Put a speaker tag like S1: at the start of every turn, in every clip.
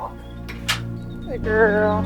S1: walk. Good girl.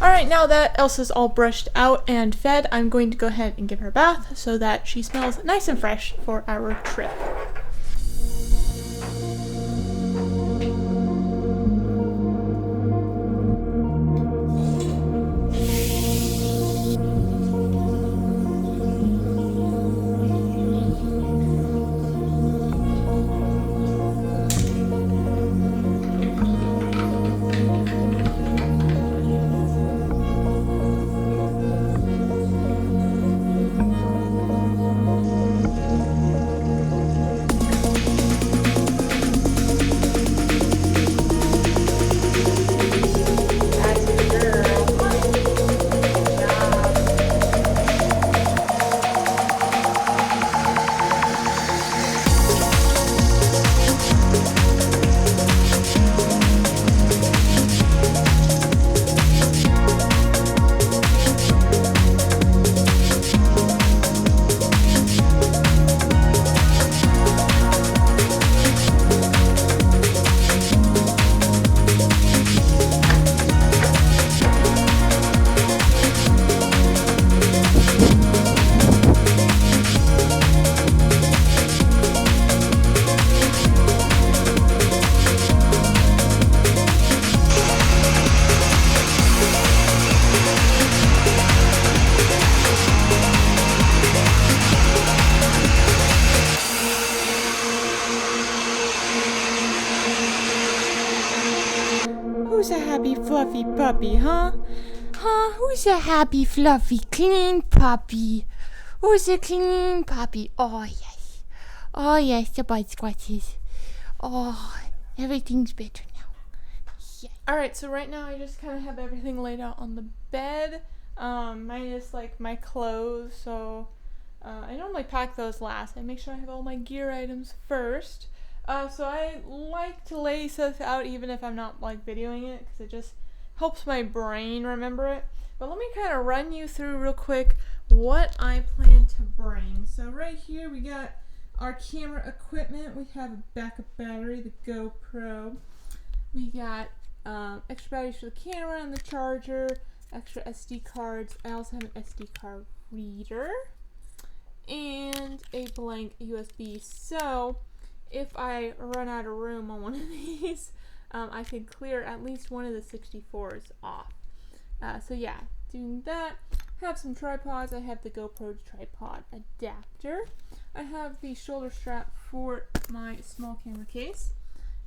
S1: Alright, now that Elsa's all brushed out and fed, I'm going to go ahead and give her a bath so that she smells nice and fresh for our trip. Who's a happy fluffy puppy, huh? Huh? Who's a happy fluffy clean puppy? Who's a clean puppy? Oh yes. Oh yes, the butt scratches. Oh, everything's better now. Yeah. Alright, so right now I just kind of have everything laid out on the bed. Minus like my clothes, so I normally pack those last. I make sure I have all my gear items first. So I like to lay stuff out even if I'm not like videoing it, because it just helps my brain remember it. But let me kind of run you through real quick what I plan to bring. So right here we got our camera equipment. We have a backup battery, the GoPro. We got extra batteries for the camera and the charger, extra SD cards. I also have an SD card reader and a blank USB. So if I run out of room on one of these, I can clear at least one of the 64s off. So yeah, doing that. Have some tripods. I have the GoPro tripod adapter. I have the shoulder strap for my small camera case,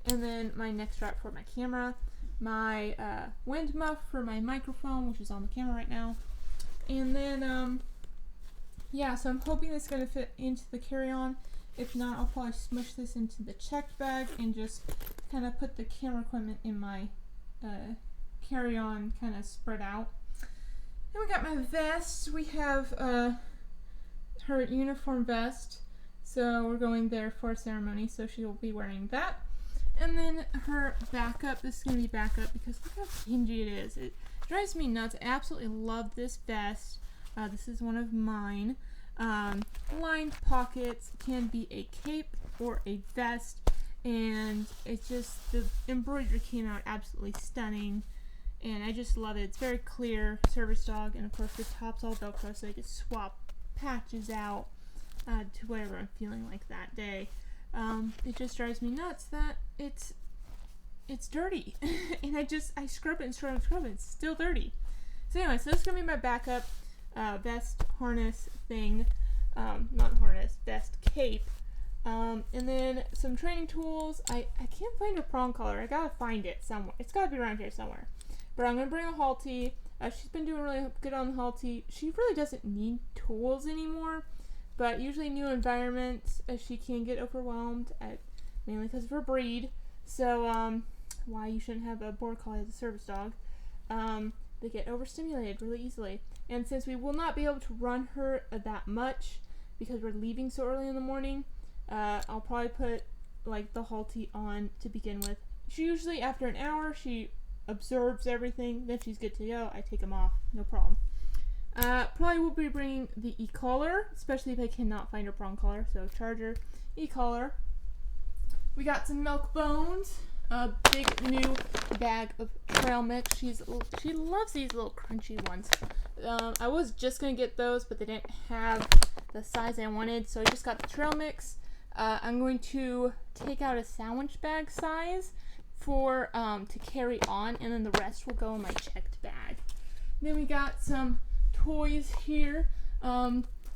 S1: and then my neck strap for my camera, my wind muff for my microphone, which is on the camera right now, and then yeah, so I'm hoping it's going to fit into the carry-on. If not, I'll probably smush this into the checked bag and just kind of put the camera equipment in my carry-on kind of spread out. Then we got my vest. We have her uniform vest, so we're going there for a ceremony, so she will be wearing that. And then her backup. This is going to be backup because look how dingy it is. It drives me nuts. I absolutely love this vest. This is one of mine. Lined pockets, can be a cape or a vest, and it's just, the embroidery came out absolutely stunning, and I just love it. It's very clear, service dog, and of course the top's all Velcro, so I can swap patches out to whatever I'm feeling like that day. It just drives me nuts that it's dirty, and I scrub it and scrub it, it's still dirty. So anyway, so this is gonna be my backup vest harness thing, not harness, vest cape, and then some training tools. I can't find a prong collar. I gotta find it somewhere. It's gotta be around here somewhere. But I'm gonna bring a Halti. She's been doing really good on the Halti. She really doesn't need tools anymore, but usually new environments, she can get overwhelmed, mainly because of her breed. So why you shouldn't have a border collie as a service dog. They get overstimulated really easily. And since we will not be able to run her that much because we're leaving so early in the morning, I'll probably put like the Halti on to begin with. She usually, after an hour, she observes everything, then she's good to go. I take them off, no problem. Probably will be bringing the e-collar, especially if I cannot find her prong collar. So charger, e-collar. We got some milk bones. A big new bag of trail mix. She loves these little crunchy ones. I was just gonna get those, but they didn't have the size I wanted, so I just got the trail mix. I'm going to take out a sandwich bag size for to carry on, and then the rest will go in my checked bag. Then we got some toys here.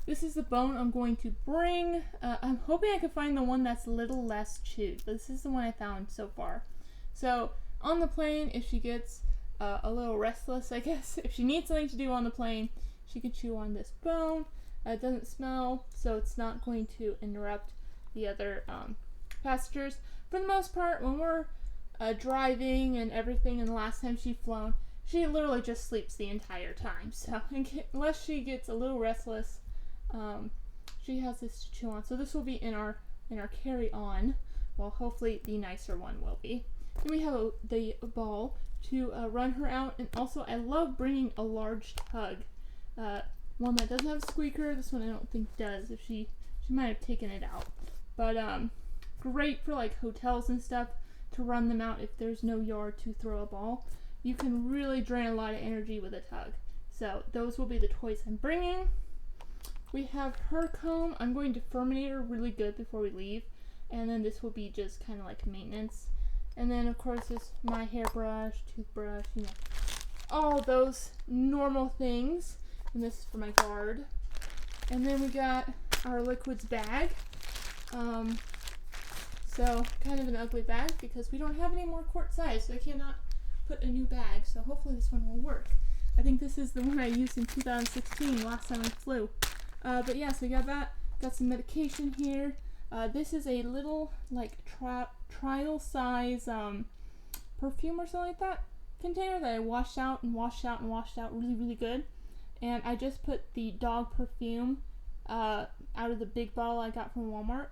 S1: This is the bone I'm going to bring. I'm hoping I can find the one that's a little less chewed. This is the one I found so far. So on the plane, if she gets a little restless, I guess, if she needs something to do on the plane, she can chew on this bone. It doesn't smell, so it's not going to interrupt the other passengers. For the most part, when we're driving and everything, and the last time she's flown, she literally just sleeps the entire time. So unless she gets a little restless, she has this to chew on. So this will be in our carry-on. Well, hopefully the nicer one will be. Then we have the ball to run her out, and also I love bringing a large tug. One that doesn't have a squeaker. This one I don't think does. If she might have taken it out, but great for like hotels and stuff to run them out if there's no yard to throw a ball. You can really drain a lot of energy with a tug. So those will be the toys I'm bringing. We have her comb. I'm going to furminate her really good before we leave, and then this will be just kind of like maintenance. And then of course this my hairbrush, toothbrush, you know, all those normal things. And this is for my guard. And then we got our liquids bag. So kind of an ugly bag because we don't have any more quart size, so I cannot put a new bag. So hopefully this one will work. I think this is the one I used in 2016, last time I flew. But yeah, so we got that. Got some medication here. This is a little like trial size perfume or something like that container that I washed out and washed out and washed out really, really good. And I just put the dog perfume out of the big bottle I got from Walmart,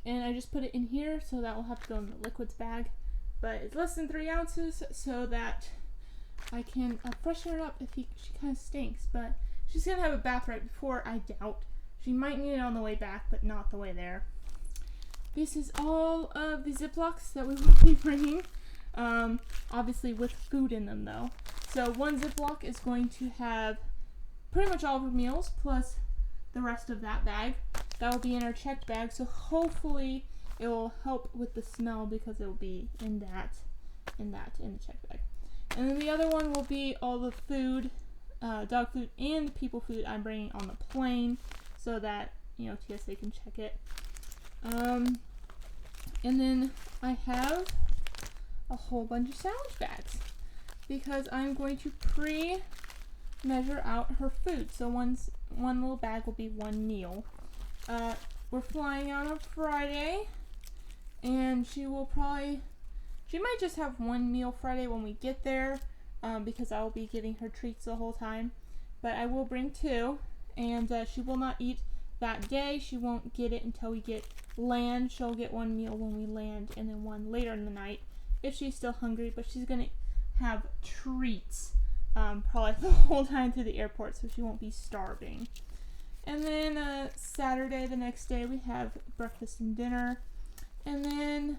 S1: and I just put it in here, so that will have to go in the liquids bag. But it's less than 3 ounces, so that I can freshen her up if she kind of stinks. But she's gonna have a bath right before, I doubt. She might need it on the way back, but not the way there. This is all of the Ziplocs that we will be bringing, obviously with food in them though. So one Ziploc is going to have pretty much all of her meals plus the rest of that bag. That will be in our checked bag, so hopefully it will help with the smell because it will be in the checked bag. And then the other one will be all the food, dog food and people food I'm bringing on the plane, so that, you know, TSA can check it. And then I have a whole bunch of sandwich bags because I'm going to measure out her food. So one little bag will be one meal. We're flying out on Friday, and she might just have one meal Friday when we get there, because I will be giving her treats the whole time. But I will bring 2, and she will not eat that day. She won't get it until we land. She'll get one meal when we land, and then one later in the night if she's still hungry. But she's gonna have treats probably the whole time to the airport, so she won't be starving. And then Saturday, the next day, we have breakfast and dinner. And then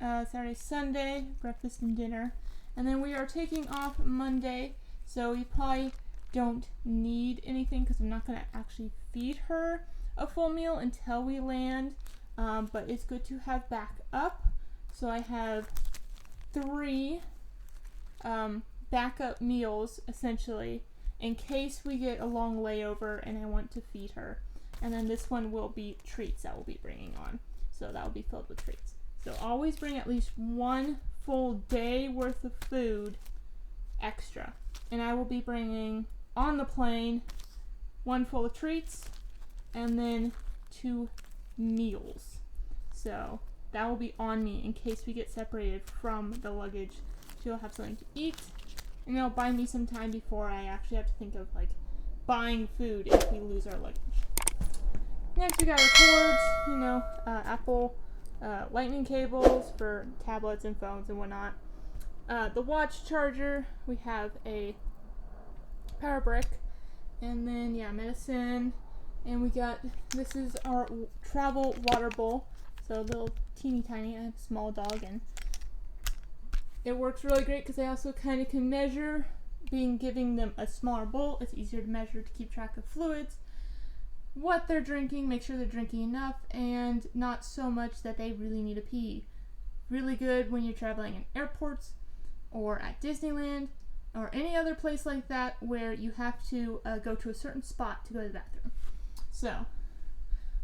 S1: Saturday, Sunday, breakfast and dinner. And then we are taking off Monday, so we probably don't need anything because I'm not going to actually feed her a full meal until we land. But it's good to have backup. So I have 3 backup meals, essentially, in case we get a long layover and I want to feed her. And then this one will be treats that we'll be bringing on. So that will be filled with treats. So always bring at least 1 full day worth of food extra. And I will be bringing on the plane 1 full of treats and then 2 meals. So that will be on me in case we get separated from the luggage. She'll have something to eat, and it'll buy me some time before I actually have to think of like buying food if we lose our luggage. Next we got our cords, Apple lightning cables for tablets and phones and whatnot. The watch charger, we have a power brick, and then medicine, and we got, this is our travel water bowl, so a little teeny tiny. I have a small dog and it works really great because I also kind of can measure. Giving them a smaller bowl, it's easier to measure to keep track of fluids, what they're drinking, make sure they're drinking enough, and not so much that they really need a pee. Really good when you're traveling in airports or at Disneyland or any other place like that where you have to go to a certain spot to go to the bathroom. So,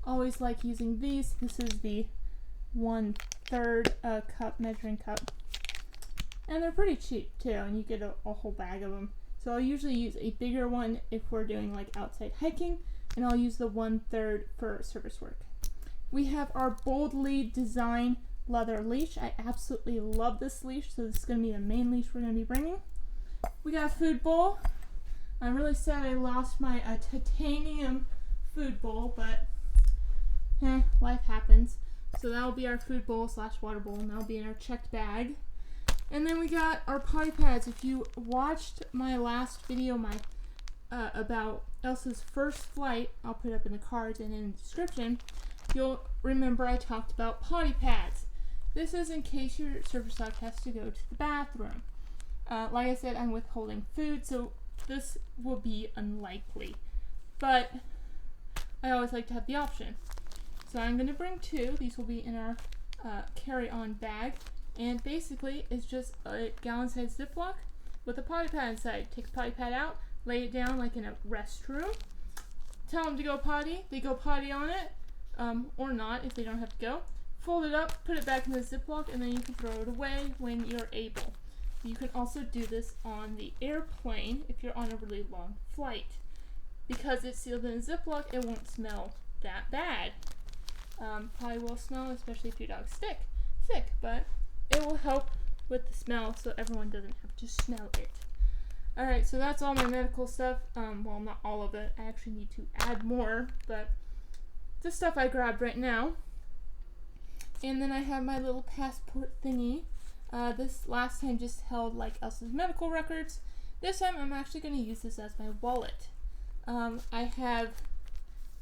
S1: always like using these. This is the 1/3 cup measuring cup. And they're pretty cheap too, and you get a whole bag of them. So I'll usually use a bigger one if we're doing like outside hiking, and I'll use the 1/3 for service work. We have our boldly designed leather leash. I absolutely love this leash, so this is going to be the main leash we're going to be bringing. We got a food bowl. I'm really sad I lost my titanium food bowl, but life happens. So that'll be our food bowl / water bowl, and that'll be in our checked bag. And then we got our potty pads. If you watched my last video, about Elsa's first flight, I'll put it up in the cards and in the description, you'll remember I talked about potty pads. This is in case your service dog has to go to the bathroom. Like I said, I'm withholding food, so this will be unlikely. But I always like to have the option. So I'm going to bring 2. These will be in our carry-on bag. And basically, it's just a gallon-sized Ziploc with a potty pad inside. Take the potty pad out, lay it down like in a restroom. Tell them to go potty. They go potty on it, or not if they don't have to go. Fold it up, put it back in the Ziploc, and then you can throw it away when you're able. You can also do this on the airplane if you're on a really long flight. Because it's sealed in a Ziploc, it won't smell that bad. Probably will smell, especially if your dog's sick, but it will help with the smell so everyone doesn't have to smell it. Alright, so that's all my medical stuff. Well, not all of it. I actually need to add more, but the stuff I grabbed right now. And then I have my little passport thingy. This last time just held like Elsa's medical records. This time I'm actually going to use this as my wallet. I have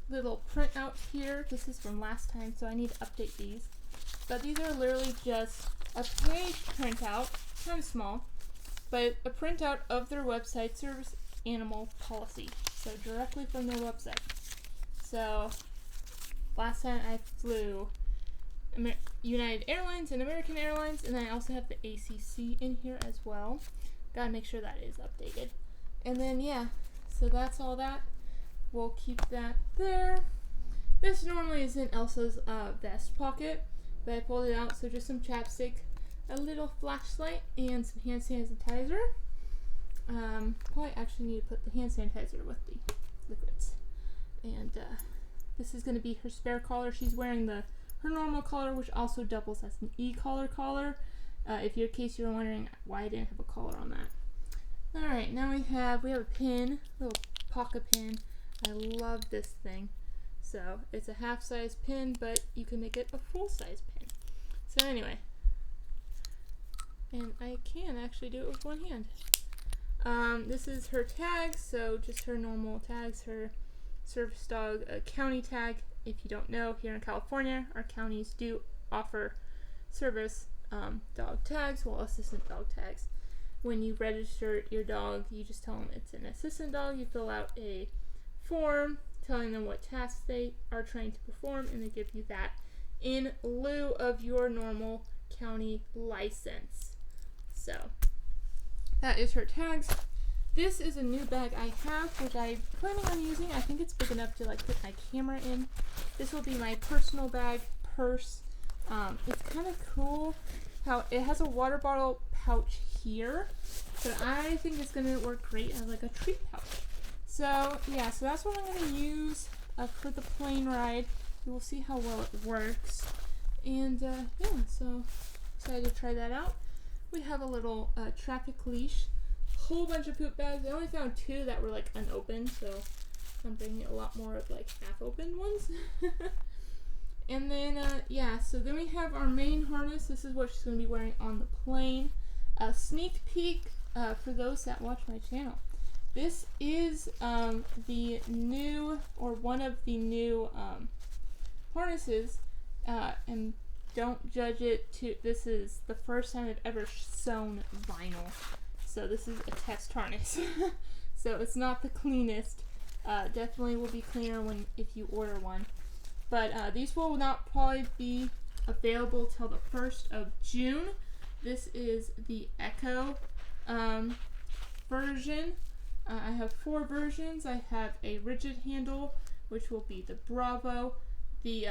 S1: little printouts here. This is from last time, so I need to update these. But these are literally just a page printout, kind of small, but a printout of their website, Service Animal Policy. So directly from their website. So last time I flew United Airlines and American Airlines, and then I also have the ACC in here as well. Gotta make sure that is updated. And then so that's all that. We'll keep that there. This normally is in Elsa's vest pocket, but I pulled it out, so just some chapstick, a little flashlight, and some hand sanitizer. Probably actually need to put the hand sanitizer with the liquids. And this is going to be her spare collar. She's wearing her normal collar, which also doubles as an e-collar collar. In case you're wondering why I didn't have a collar on that. Alright, now we have a pin, a little pocket pin. I love this thing. So it's a half-size pin, but you can make it a full-size pin. So anyway, and I can actually do it with one hand. This is her tags, so just her normal tags, her service dog county tag. If you don't know, here in California, our counties do offer service dog tags, well, assistant dog tags. When you register your dog, you just tell them it's an assistant dog. You fill out a form telling them what tasks they are trained to perform, and they give you that in lieu of your normal county license. So that is her tags. This is a new bag I have, which I'm planning on using. I think it's big enough to like put my camera in. This will be my personal bag purse. It's kind of cool how it has a water bottle pouch here, but I think it's gonna work great as like a treat pouch. So yeah, so that's what I'm gonna use for the plane ride. We will see how well it works. And yeah, so excited to try that out. We have a little traffic leash, whole bunch of poop bags. I only found 2 that were like unopened, so I'm bringing a lot more of like half open ones. And then yeah, so then we have our main harness. This is what she's going to be wearing on the plane. A sneak peek for those that watch my channel. This is the new, or one of the new harnesses, and don't judge it this is the first time I've ever sewn vinyl. So this is a test harness. So it's not the cleanest. Definitely will be cleaner if you order one. But these will not probably be available till the 1st of June. This is the Echo version. I have 4 versions. I have a rigid handle, which will be the Bravo, the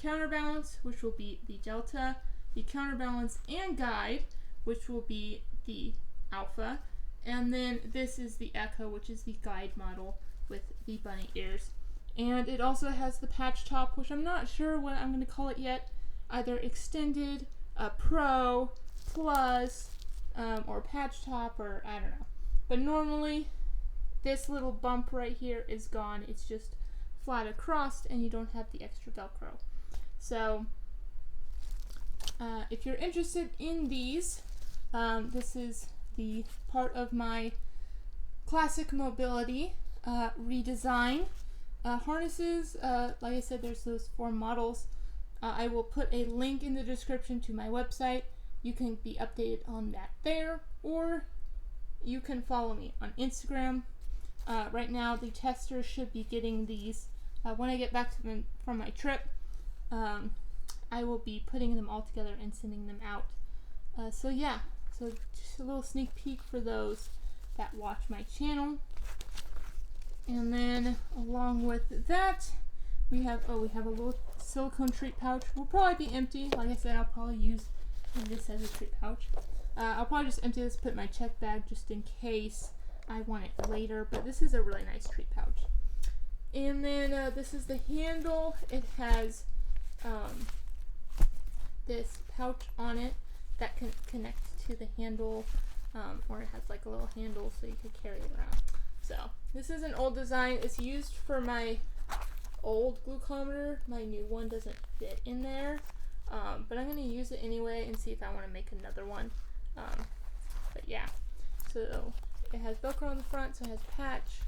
S1: counterbalance, which will be the Delta, the counterbalance and guide, which will be the Alpha, and then this is the Echo, which is the guide model with the bunny ears. And it also has the patch top, which I'm not sure what I'm going to call it yet. Either Extended, Pro, Plus, or patch top, or I don't know. But normally, this little bump right here is gone. It's just flat across, and you don't have the extra Velcro. So, if you're interested in these, this is the part of my classic mobility redesign. Harnesses, like I said, there's those 4 models. I will put a link in the description to my website. You can be updated on that there, or you can follow me on Instagram. Right now, the testers should be getting these. When I get back to them from my trip, I will be putting them all together and sending them out. So yeah, so just a little sneak peek for those that watch my channel. And then along with that, we have a little silicone treat pouch. Will probably be empty. Like I said, I'll probably use this as a treat pouch. I'll probably just empty this, put in my check bag just in case I want it later. But this is a really nice treat pouch. And then this is the handle. It has this pouch on it that can connect to the handle, or it has like a little handle so you can carry it around. So this is an old design. It's used for my old glucometer. My new one doesn't fit in there, but I'm going to use it anyway and see if I want to make another one. But yeah, so it has Velcro on the front, so it has patch,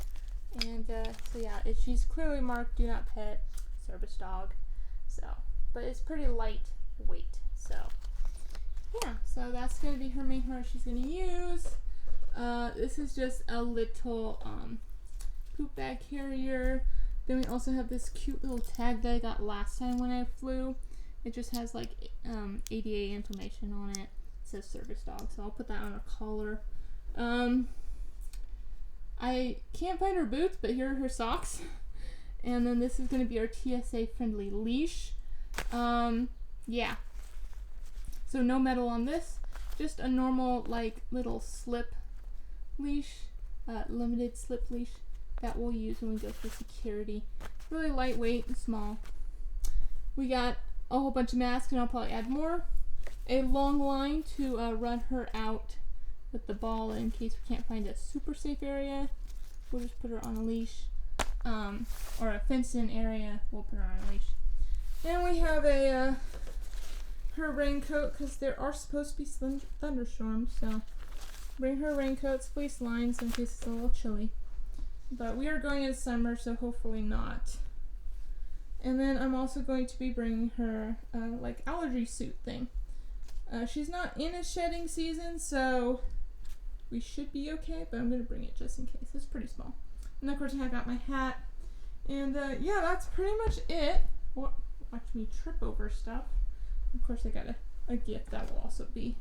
S1: and so yeah, she's clearly marked "Do Not Pet," service dog. So, but it's pretty lightweight. So yeah, so that's going to be her main harness she's going to use. This is just a little poop bag carrier. Then we also have this cute little tag that I got last time when I flew. It just has like ADA information on it. It says service dog, so I'll put that on a collar. I can't find her boots, but here are her socks. And then this is going to be our TSA friendly leash. Yeah. So no metal on this. Just a normal like little slip leash, limited slip leash that we'll use when we go for security. Really lightweight and small. We got a whole bunch of masks, and I'll probably add more. A long line to run her out with the ball in case we can't find a super safe area. We'll just put her on a leash, or a fenced-in area. We'll put her on a leash. And we have her raincoat, because there are supposed to be thunderstorms, so
S2: Bring her raincoats, fleece lines in case it's a little chilly. But we are going in summer, so hopefully not. And then I'm also going to be bringing her like allergy suit thing. She's not in a shedding season, so we should be okay, but I'm going to bring it just in case. It's pretty small. And of course I got my hat. And yeah, that's pretty much it. Watch me trip over stuff. Of course I got a gift that will also be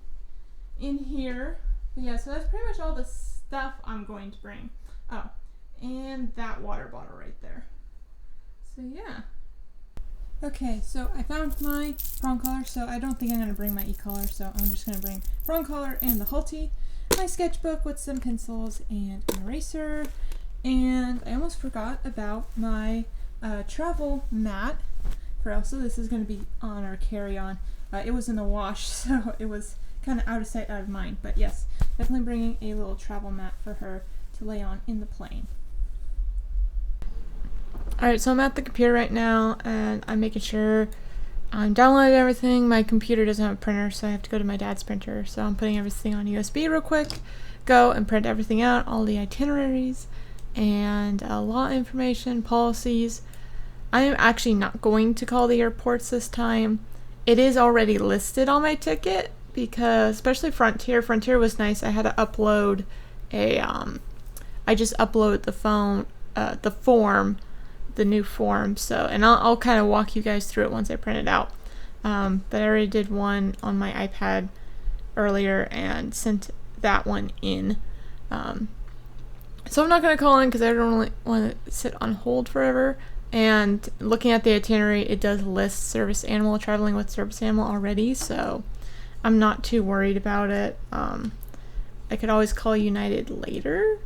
S2: in here. But yeah, so that's pretty much all the stuff I'm going to bring. Oh, and that water bottle right there. So yeah. Okay, so I found my prong collar, so I don't think I'm going to bring my e-collar, so I'm just going to bring prong collar and the Halti, my sketchbook with some pencils and an eraser, and I almost forgot about my travel mat for Elsa. This is going to be on our carry-on. It was in the wash, so it was kind of out of sight, out of mind, but yes, definitely bringing a little travel mat for her to lay on in the plane. Alright, so I'm at the computer right now, and I'm making sure I'm downloading everything. My computer doesn't have a printer, so I have to go to my dad's printer. So I'm putting everything on USB real quick, go and print everything out, all the itineraries, and a lot of information, policies. I am actually not going to call the airports this time. It is already listed on my ticket, because, especially Frontier was nice. I had to upload I just uploaded the form, the new form, so, and I'll kind of walk you guys through it once I print it out. But I already did one on my iPad earlier and sent that one in. So I'm not going to call in because I don't really want to sit on hold forever. And looking at the itinerary, it does list service animal, traveling with service animal already, so I'm not too worried about it. I could always call United later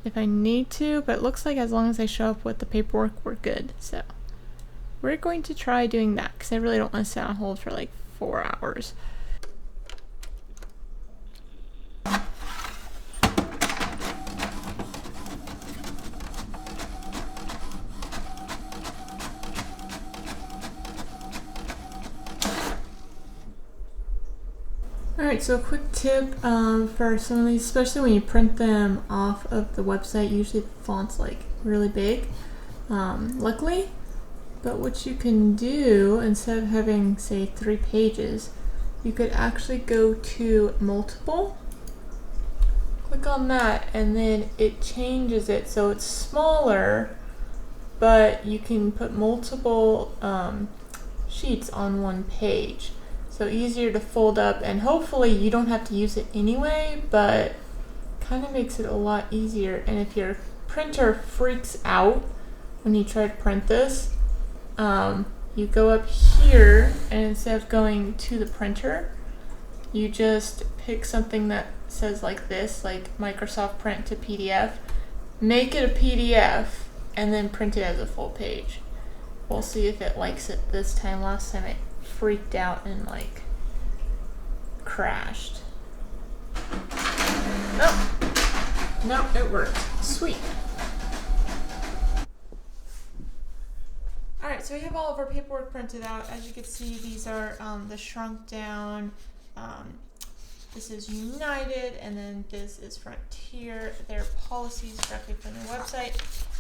S2: if I need to, but it looks like as long as I show up with the paperwork, we're good. So we're going to try doing that because I really don't want to sit on hold for like 4 hours. Alright, so a quick tip for some of these, especially when you print them off of the website, usually the font's like really big, luckily. But what you can do, instead of having, say, 3 pages, you could actually go to multiple, click on that, and then it changes it so it's smaller, but you can put multiple sheets on one page. So easier to fold up, and hopefully you don't have to use it anyway, but kind of makes it a lot easier. And if your printer freaks out when you try to print this, you go up here, and instead of going to the printer, you just pick something that says like this, like Microsoft Print to PDF, make it a PDF, and then print it as a full page. We'll see if it likes it this time. Last time it freaked out and like crashed. Nope, it worked. Sweet. Alright, so we have all of our paperwork printed out. As you can see, these are the shrunk down. This is United, and then this is Frontier. Their policies directly from their website.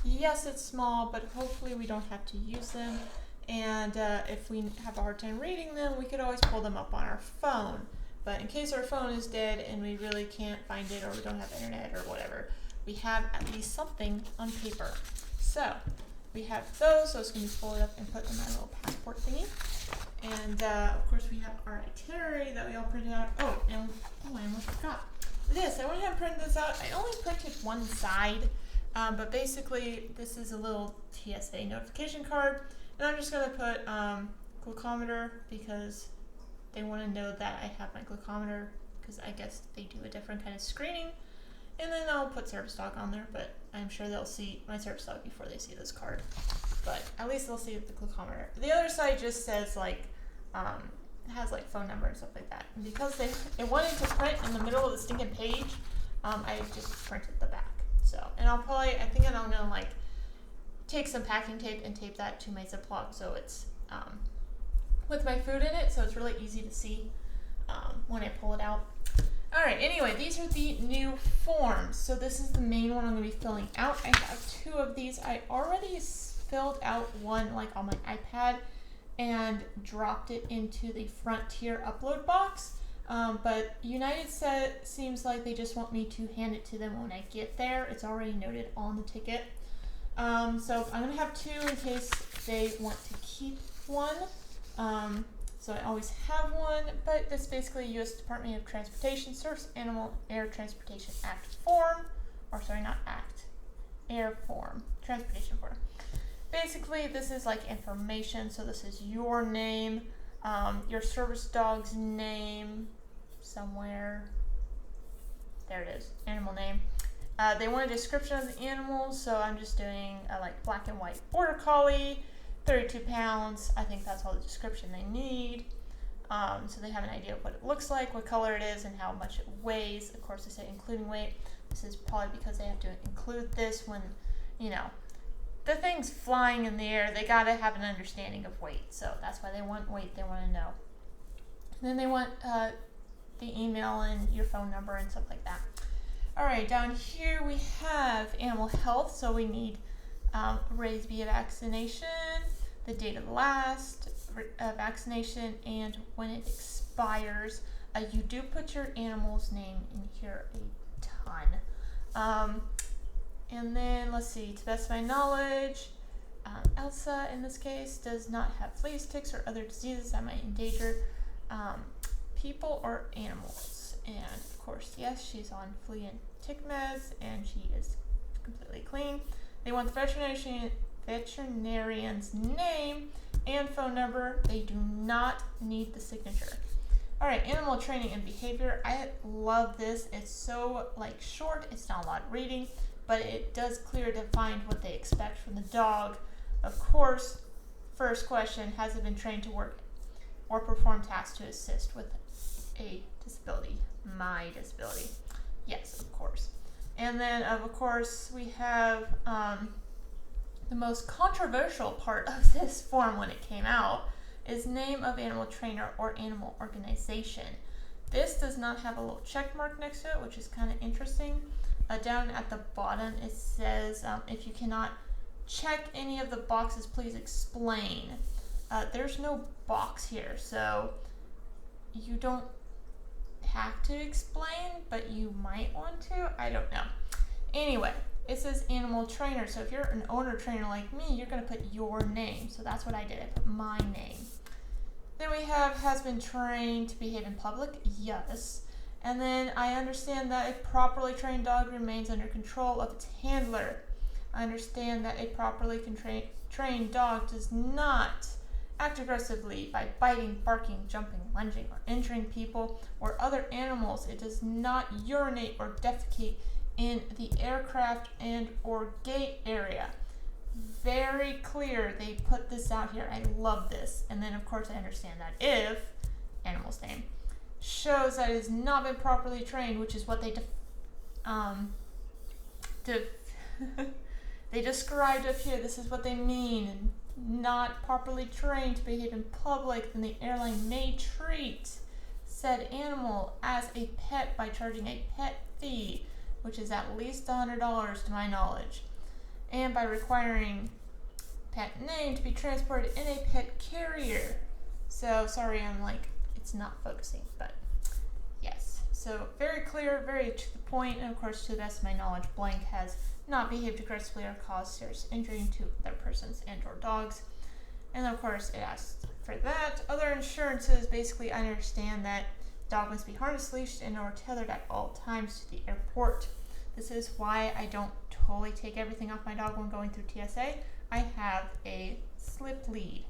S2: Yes, it's small, but hopefully we don't have to use them. And if we have a hard time reading them, we could always pull them up on our phone. But in case our phone is dead and we really can't find it, or we don't have internet or whatever, we have at least something on paper. So we have those can be folded up and put in my little passport thingy. And of course we have our itinerary that we all printed out. I almost forgot. I went ahead and printed this out. I only printed one side, but basically this is a little TSA notification card. And I'm just going to put glucometer because they want to know that I have my glucometer, because I guess they do a different kind of screening. And then I'll put service dog on there, but I'm sure they'll see my service dog before they see this card. But at least they'll see the glucometer. The other side just says like, it has like phone number and stuff like that. And because it wanted to print in the middle of the stinking page, I just printed the back. So, and I'm gonna like take some packing tape and tape that to my Ziploc so it's with my food in it, so it's really easy to see when I pull it out. All right, anyway, these are the new forms. So this is the main one I'm going to be filling out. I have 2 of these. I already filled out one like on my iPad and dropped it into the Frontier upload box. But United seems like they just want me to hand it to them when I get there. It's already noted on the ticket. So I'm going to have 2 in case they want to keep one. So I always have one, but this is basically U.S. Department of Transportation Surface Animal Air Transportation Act form, or sorry, not Act, Air form, Transportation form. Basically, this is like information. So this is your name, your service dog's name, somewhere. There it is, animal name. They want a description of the animal, so I'm just doing a like black and white border collie. 32 pounds. I think that's all the description they need. So they have an idea of what it looks like, what color it is, and how much it weighs. Of course, they say including weight. This is probably because they have to include this when, you know, the thing's flying in the air. They got to have an understanding of weight. So that's why they want weight. They want to know. And then they want the email and your phone number and stuff like that. All right, down here we have animal health. So we need raised via vaccination, the date of the last vaccination, and when it expires. You do put your animal's name in here a ton. And then let's see, to the best of my knowledge, Elsa in this case does not have fleas, ticks, or other diseases that might endanger people or animals. And of course, yes, she's on flea and tick meds, and she is completely clean. They want the veterinarian's name and phone number. They do not need the signature. All right, animal training and behavior. I love this. It's so like short. It's not a lot of reading, but it does clearly define what they expect from the dog. Of course, first question, has it been trained to work or perform tasks to assist with a disability? My disability. Yes, of course. And then, of course, we have the most controversial part of this form when it came out is name of animal trainer or animal organization. This does not have a little check mark next to it, which is kind of interesting. Down at the bottom, it says, if you cannot check any of the boxes, please explain. There's no box here, so you don't have to explain, but you might want to. I don't know. Anyway, it says animal trainer. So if you're an owner trainer like me, you're going to put your name. So that's what I did. I put my name. Then we have has been trained to behave in public. Yes. And then I understand that a properly trained dog remains under control of its handler. I understand that a properly trained dog does not act aggressively by biting, barking, jumping, lunging, or injuring people or other animals. It does not urinate or defecate in the aircraft and or gate area. Very clear. They put this out here. I love this. And then, of course, I understand that if animal's name shows that it has not been properly trained, which is what they they described up here. This is what they mean. Not properly trained to behave in public, then the airline may treat said animal as a pet by charging a pet fee, which is at least $100 to my knowledge, and by requiring pet name to be transported in a pet carrier. So sorry, it's not focusing, but yes. So very clear, very to the point, and of course, to the best of my knowledge, blank has not behaved aggressively or caused serious injury to other persons and or dogs. And of course, it asks for that. Other insurances, basically, I understand that dog must be harnessed, leashed, and or tethered at all times to the airport. This is why I don't totally take everything off my dog when going through TSA. I have a slip lead.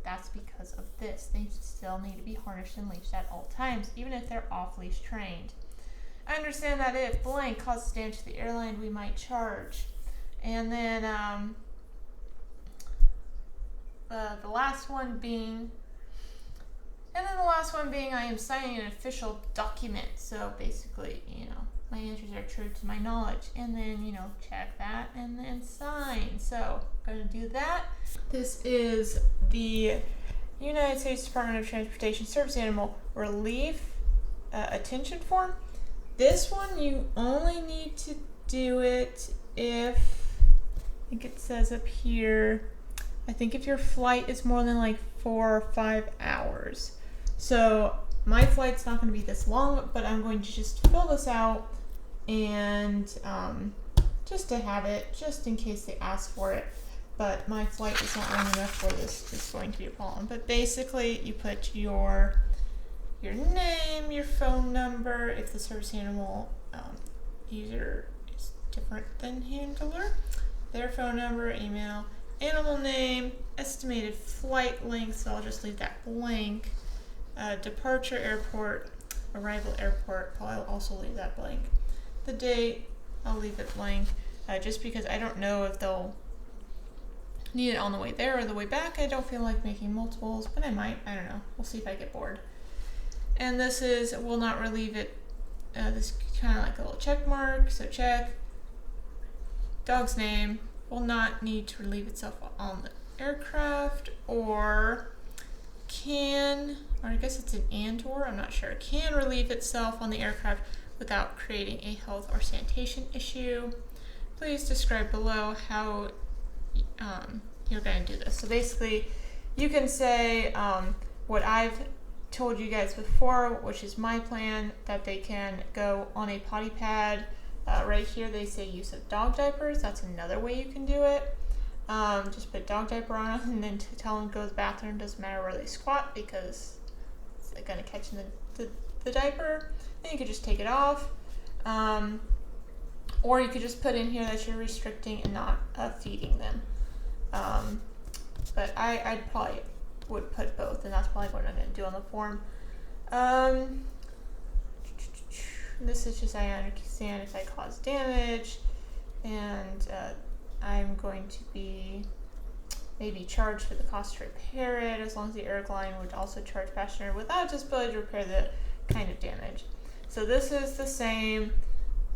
S2: That's because of this. They still need to be harnessed and leashed at all times, even if they're off-leash trained. I understand that if blank causes damage to the airline, we might charge. And then the last one being, I am signing an official document. So basically, my answers are true to my knowledge. And then, check that and then sign. So I'm going to do that. This is the United States Department of Transportation Surface Animal Relief attention form. This one you only need to do it if, I think it says up here, I think if your flight is more than like 4 or 5 hours. So my flight's not going to be this long, but I'm going to just fill this out and just to have it, just in case they ask for it. But my flight is not long enough where this is going to be a problem. But basically, you put your name, your phone number, if the service animal user is different than handler, their phone number, email, animal name, estimated flight length, so I'll just leave that blank, departure airport, arrival airport, I'll also leave that blank. The date, I'll leave it blank, just because I don't know if they'll need it on the way there or the way back. I don't feel like making multiples, but I might, I don't know, we'll see if I get bored. And this is, will not relieve it, this kind of like a little check mark, so check. Dog's name will not need to relieve itself on the aircraft, or can, or I guess it's an and or, I'm not sure, can relieve itself on the aircraft without creating a health or sanitation issue. Please describe below how you're going to do this. So basically, you can say what I've told you guys before, which is my plan, that they can go on a potty pad. Right here they say use of dog diapers. That's another way you can do it. Just put dog diaper on them and then to tell them to go to the bathroom. Doesn't matter where they squat because it's going to catch in the diaper. Then you could just take it off. Or you could just put in here that you're restricting and not feeding them. But I probably would put both, and that's probably what I'm going to do on the form. This is just, I understand if I cause damage, and I'm going to be maybe charged for the cost to repair it, as long as the airline would also charge passenger without disability to repair the kind of damage. So this is the same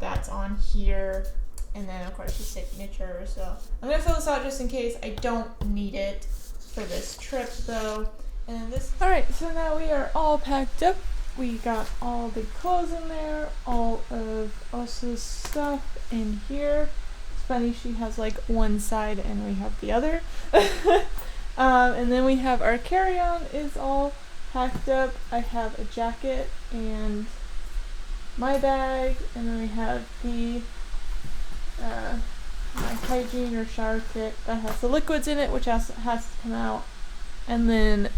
S2: that's on here, and then of course the signature. So I'm going to fill this out just in case. I don't need it for this trip though. And this. Alright, so now we are all packed up. We got all the clothes in there, all of Elsa's stuff in here. It's funny, she has like one side and we have the other. And then we have our carry-on is all packed up. I have a jacket and my bag, and then we have the my hygiene or shower kit that has the liquids in it, which has to come out, and then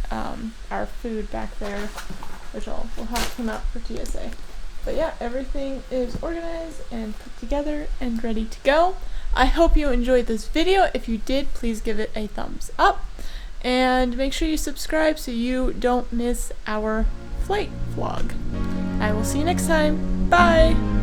S2: our food back there, which will have to come out for TSA. But yeah, everything is organized and put together and ready to go. I hope you enjoyed this video. If you did, please give it a thumbs up, and make sure you subscribe so you don't miss our flight vlog. I will see you next time. Bye!